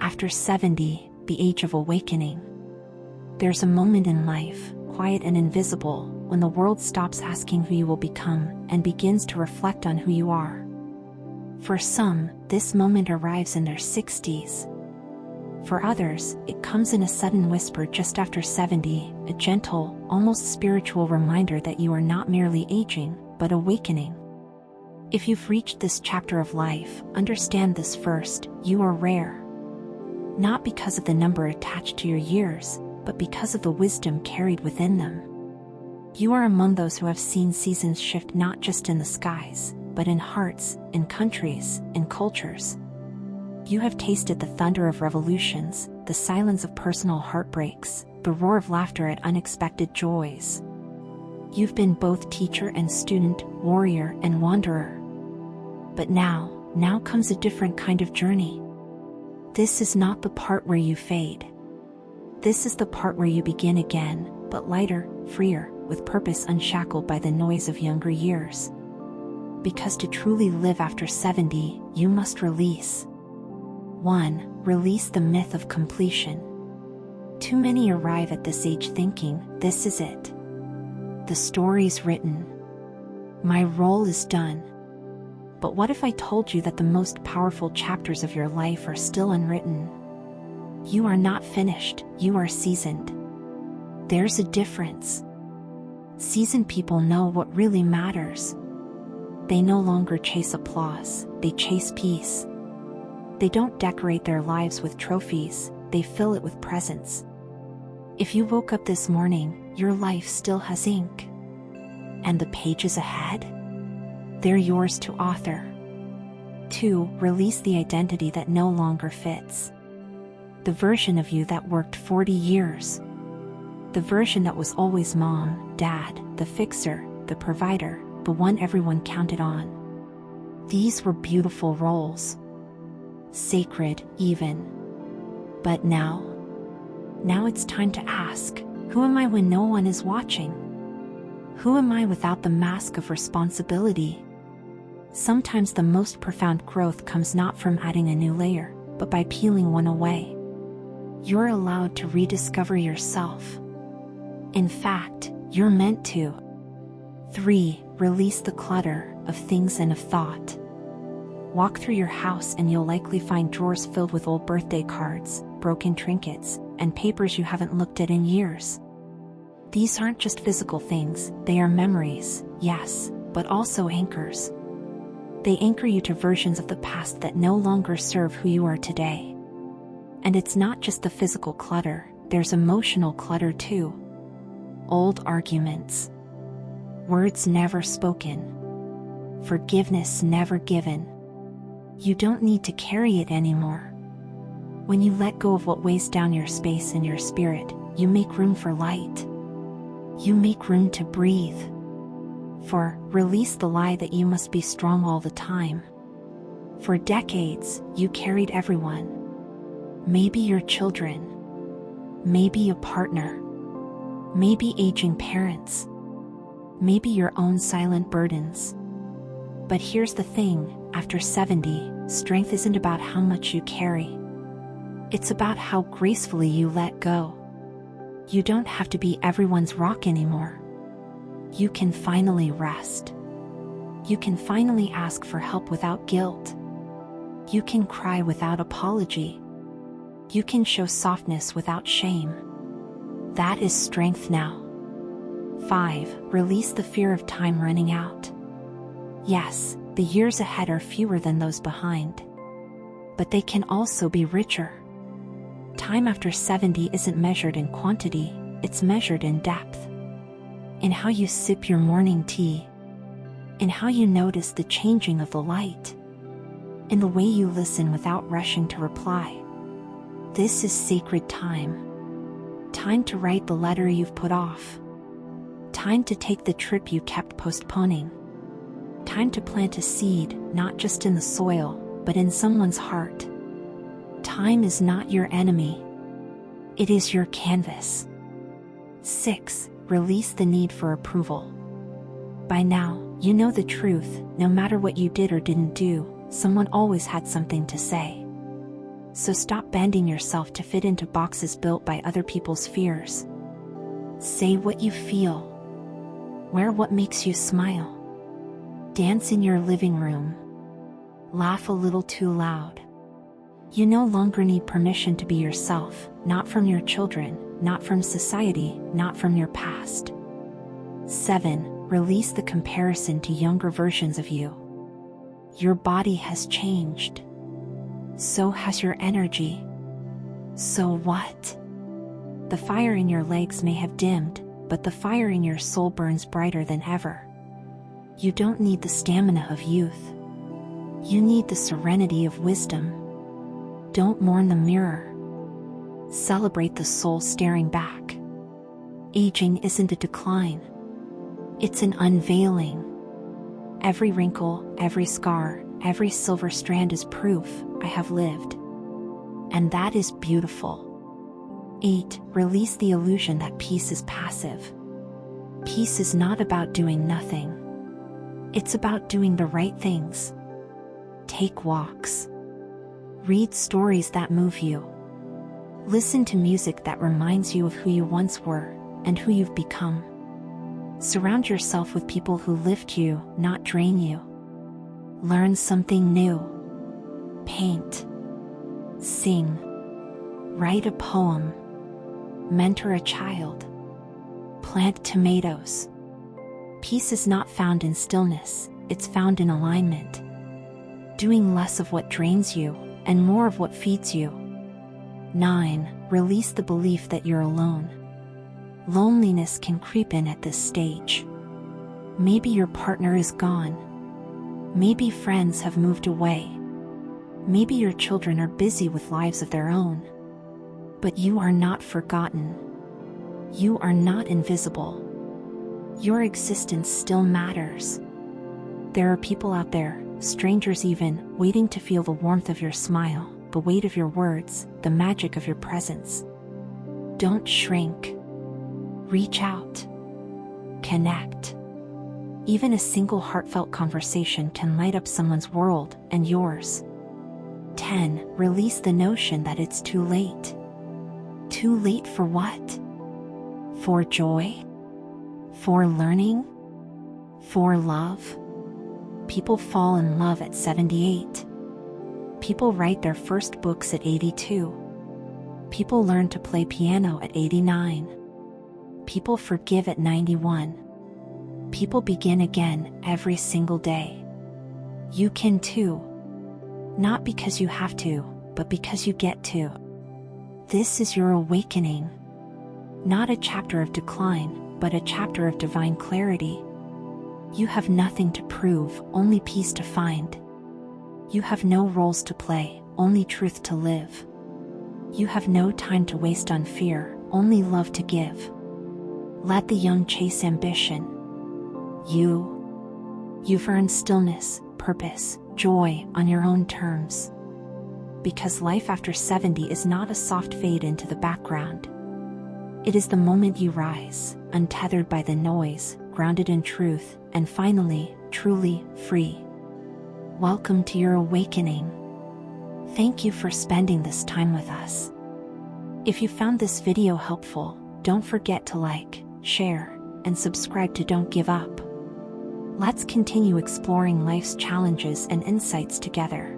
After 70, the age of awakening. There's a moment in life, quiet and invisible, when the world stops asking who you will become and begins to reflect on who you are. For some, this moment arrives in their 60s. For others, it comes in a sudden whisper just after 70, a gentle, almost spiritual reminder that you are not merely aging, but awakening. If you've reached this chapter of life, understand this first: you are rare. Not because of the number attached to your years, but because of the wisdom carried within them. You are among those who have seen seasons shift not just in the skies, but in hearts, in countries, in cultures. You have tasted the thunder of revolutions, the silence of personal heartbreaks, the roar of laughter at unexpected joys. You've been both teacher and student, warrior and wanderer. But now comes a different kind of journey. This is not the part where you fade. This is the part where you begin again, but lighter, freer, with purpose unshackled by the noise of younger years. Because to truly live after 70, you must release. 1. Release the myth of completion. Too many arrive at this age thinking, this is it. The story's written. My role is done. But what if I told you that the most powerful chapters of your life are still unwritten? You are not finished, you are seasoned. There's a difference. Seasoned people know what really matters. They no longer chase applause, they chase peace. They don't decorate their lives with trophies, they fill it with presence. If you woke up this morning, your life still has ink. And the pages ahead? They're yours to author. 2. Release the identity that no longer fits. The version of you that worked 40 years. The version that was always mom, dad, the fixer, the provider, the one everyone counted on. These were beautiful roles. Sacred, even. But now it's time to ask, who am I when no one is watching? Who am I without the mask of responsibility? Sometimes the most profound growth comes not from adding a new layer, but by peeling one away. You're allowed to rediscover yourself. In fact, you're meant to. 3. Release the clutter of things and of thought. Walk through your house and you'll likely find drawers filled with old birthday cards, broken trinkets, and papers you haven't looked at in years. These aren't just physical things, they are memories, yes, but also anchors. They anchor you to versions of the past that no longer serve who you are today. And it's not just the physical clutter, there's emotional clutter too. Old arguments. Words never spoken. Forgiveness never given. You don't need to carry it anymore. When you let go of what weighs down your space and your spirit, you make room for light. You make room to breathe. Release the lie that you must be strong all the time. For decades, you carried everyone. Maybe your children. Maybe a partner. Maybe aging parents. Maybe your own silent burdens. But here's the thing, after 70, strength isn't about how much you carry. It's about how gracefully you let go. You don't have to be everyone's rock anymore. You can finally rest. You can finally ask for help without guilt. You can cry without apology. You can show softness without shame. That is strength now. 5. Release the fear of time running out. Yes, the years ahead are fewer than those behind. But they can also be richer. Time after 70 isn't measured in quantity, it's measured in depth. In how you sip your morning tea. In how you notice the changing of the light. In the way you listen without rushing to reply. This is sacred time. Time to write the letter you've put off. Time to take the trip you kept postponing. Time to plant a seed, not just in the soil, but in someone's heart. Time is not your enemy. It is your canvas. 6. Release the need for approval. By now, you know the truth, no matter what you did or didn't do, someone always had something to say. So stop bending yourself to fit into boxes built by other people's fears. Say what you feel. Wear what makes you smile. Dance in your living room. Laugh a little too loud. You no longer need permission to be yourself, not from your children, not from society, not from your past. 7. Release the comparison to younger versions of you. Your body has changed. So has your energy. So what? The fire in your legs may have dimmed, but the fire in your soul burns brighter than ever. You don't need the stamina of youth. You need the serenity of wisdom. Don't mourn the mirror. Celebrate the soul staring back. Aging isn't a decline. It's an unveiling. Every wrinkle, every scar, every silver strand is proof I have lived. And that is beautiful. 8. Release the illusion that peace is passive. Peace is not about doing nothing. It's about doing the right things. Take walks. Read stories that move you. Listen to music that reminds you of who you once were and who you've become. Surround yourself with people who lift you, not drain you. Learn something new. Paint. Sing. Write a poem. Mentor a child. Plant tomatoes. Peace is not found in stillness, it's found in alignment. Doing less of what drains you and more of what feeds you. 9. Release the belief that you're alone. Loneliness can creep in at this stage. Maybe your partner is gone. Maybe friends have moved away. Maybe your children are busy with lives of their own. But you are not forgotten. You are not invisible. Your existence still matters. There are people out there, strangers even, waiting to feel the warmth of your smile, the weight of your words, the magic of your presence. Don't shrink. Reach out. Connect. Even a single heartfelt conversation can light up someone's world and yours. 10. Release the notion that it's too late. Too late for what? For joy? For learning? For love? People fall in love at 78. People write their first books at 82. People learn to play piano at 89. People forgive at 91. People begin again every single day. You can too. Not because you have to, but because you get to. This is your awakening. Not a chapter of decline, but a chapter of divine clarity. You have nothing to prove, only peace to find. You have no roles to play, only truth to live. You have no time to waste on fear, only love to give. Let the young chase ambition. You've earned stillness, purpose, joy on your own terms. Because life after 70 is not a soft fade into the background. It is the moment you rise, untethered by the noise, grounded in truth, and finally, truly free. Welcome to your awakening. Thank you for spending this time with us. If you found this video helpful, don't forget to like, share, and subscribe to Don't Give Up. Let's continue exploring life's challenges and insights together.